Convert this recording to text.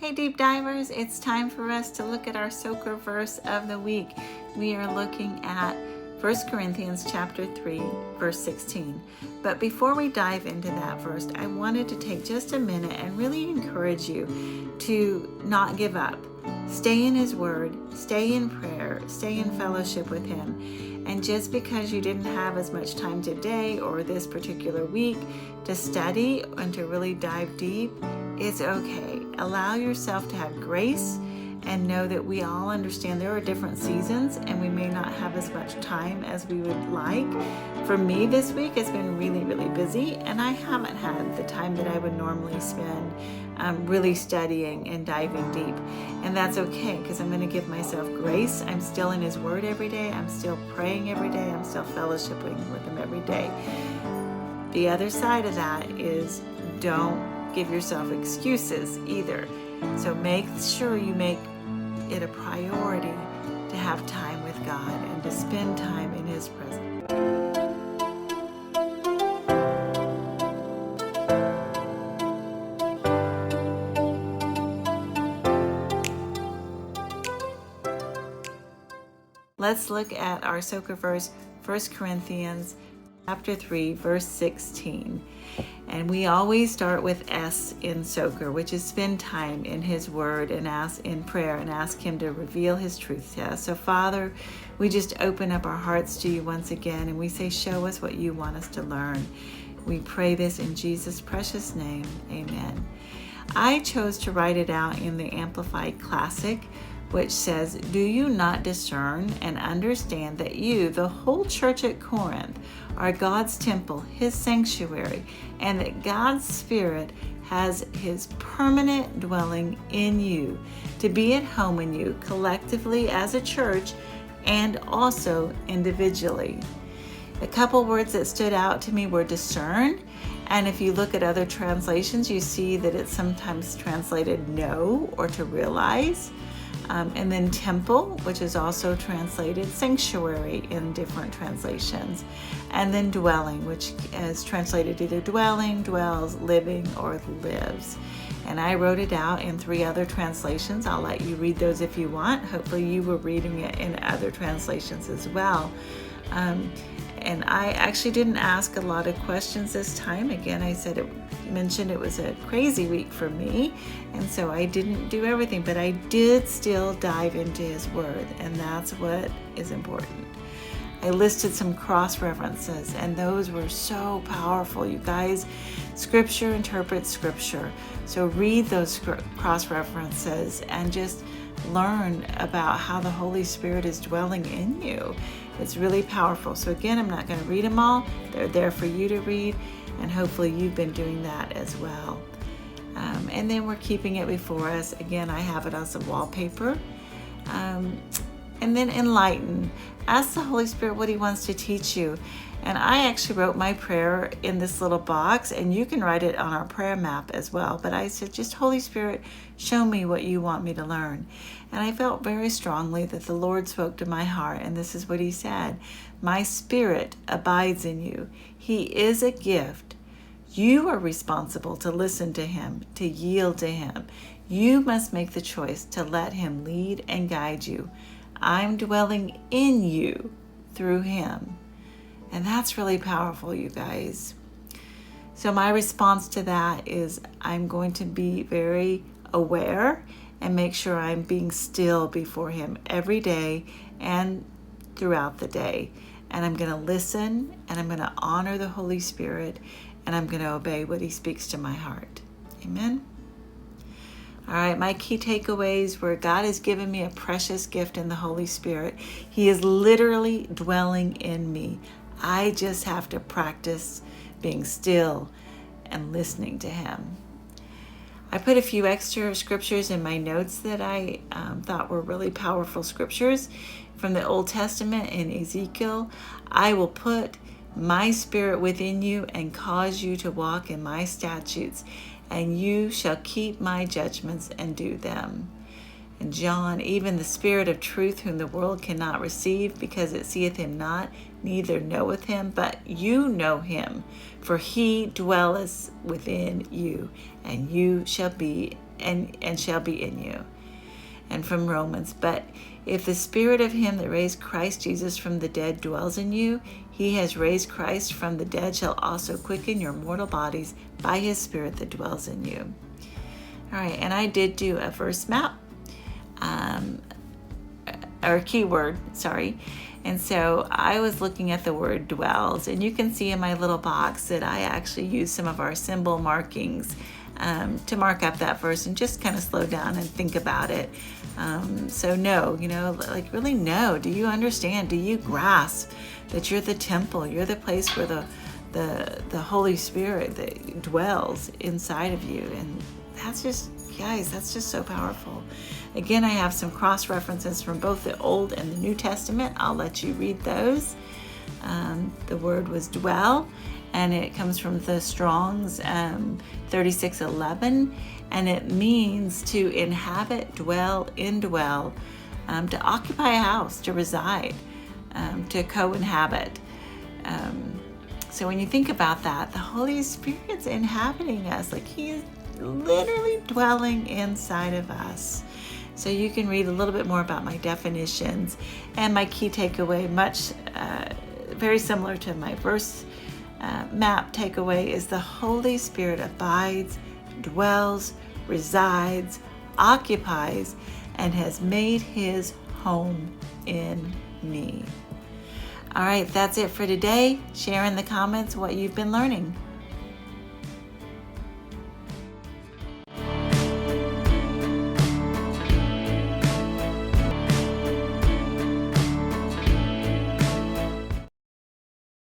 Hey deep divers, it's time for us to look at our soaker verse of the week. We are looking at 1 Corinthians chapter 3, verse 16. But before we dive into that verse, I wanted to take just a minute and really encourage you to not give up. Stay in His Word, stay in prayer, stay in fellowship with Him. And just because you didn't have as much time today or this particular week to study and to really dive deep, it's okay. Allow yourself to have grace and know that we all understand there are different seasons and we may not have as much time as we would like. For me, this week has been really, really busy, and I haven't had the time that I would normally spend really studying and diving deep. And that's okay, because I'm going to give myself grace. I'm still in His Word every day. I'm still praying every day. I'm still fellowshipping with Him every day. The other side of that is don't give yourself excuses either. So make sure you make it a priority to have time with God and to spend time in His presence. Let's look at our soaker verse, 1 Corinthians chapter 3, verse 16. And we always start with S in soaker, which is spend time in His Word and ask in prayer and ask Him to reveal His truth to us. So Father, we just open up our hearts to You once again and we say, show us what You want us to learn. We pray this in Jesus' precious name. Amen. I chose to write it out in the Amplified Classic, which says, do you not discern and understand that you, the whole church at Corinth, are God's temple, His sanctuary, and that God's Spirit has His permanent dwelling in you, to be at home in you collectively as a church and also individually? A couple words that stood out to me were discern, and if you look at other translations, you see that it's sometimes translated know or to realize. And then temple, which is also translated sanctuary in different translations. And then dwelling, which is translated either dwelling, dwells, living, or lives. And I wrote it out in 3 other translations. I'll let you read those if you want. Hopefully you were reading it in other translations as well. And I actually didn't ask a lot of questions this time. Again, I mentioned it was a crazy week for me, and so I didn't do everything, but I did still dive into His Word, and that's what is important. I listed some cross references, and those were so powerful, you guys. Scripture interprets Scripture, so read those cross references and just learn about how the Holy Spirit is dwelling in you. It's really powerful. So again, I'm not going to read them all. They're there for you to read, and hopefully you've been doing that as well. And then we're keeping it before us. Again, I have it as a wallpaper. And then enlighten. Ask the Holy Spirit what He wants to teach you. And I actually wrote my prayer in this little box, and you can write it on our prayer map as well. But I said, just Holy Spirit, show me what You want me to learn. And I felt very strongly that the Lord spoke to my heart, and this is what He said. My Spirit abides in you. He is a gift. You are responsible to listen to Him, to yield to Him. You must make the choice to let Him lead and guide you. I'm dwelling in you through Him. And that's really powerful, you guys. So my response to that is I'm going to be very aware and make sure I'm being still before Him every day and throughout the day. And I'm going to listen, and I'm going to honor the Holy Spirit, and I'm going to obey what He speaks to my heart. Amen. All right, my key takeaways were God has given me a precious gift in the Holy Spirit. He is literally dwelling in me. I just have to practice being still and listening to Him. I put a few extra scriptures in my notes that I thought were really powerful scriptures from the Old Testament in Ezekiel. I will put my Spirit within you and cause you to walk in my statutes, and you shall keep my judgments and do them. And John, even the Spirit of truth, whom the world cannot receive, because it seeth Him not, neither knoweth Him, but you know Him, for He dwelleth within you, and you shall be and shall be in you. And from Romans, but if the spirit of him that raised Christ Jesus from the dead dwells in you, he has raised Christ from the dead shall also quicken your mortal bodies by his spirit that dwells in you. All right, and I did do a verse map, or a keyword, sorry. And so I was looking at the word dwells, and you can see in my little box that I actually use some of our symbol markings to mark up that verse and just kind of slow down and think about it. So know, like really know, do you understand? Do you grasp that you're the temple? You're the place where the Holy Spirit that dwells inside of you. And that's just, guys, that's just so powerful. Again, I have some cross references from both the Old and the New Testament. I'll let you read those. The word was dwell, and it comes from the Strong's 3611, and it means to inhabit, dwell, indwell, to occupy a house, to reside, to co-inhabit. So when you think about that, the Holy Spirit's inhabiting us, like he is literally dwelling inside of us. So you can read a little bit more about my definitions and my key takeaway, much very similar to my verse map takeaway, is the Holy Spirit abides, dwells, resides, occupies, and has made his home in me. All right, that's it for today. Share in the comments what you've been learning.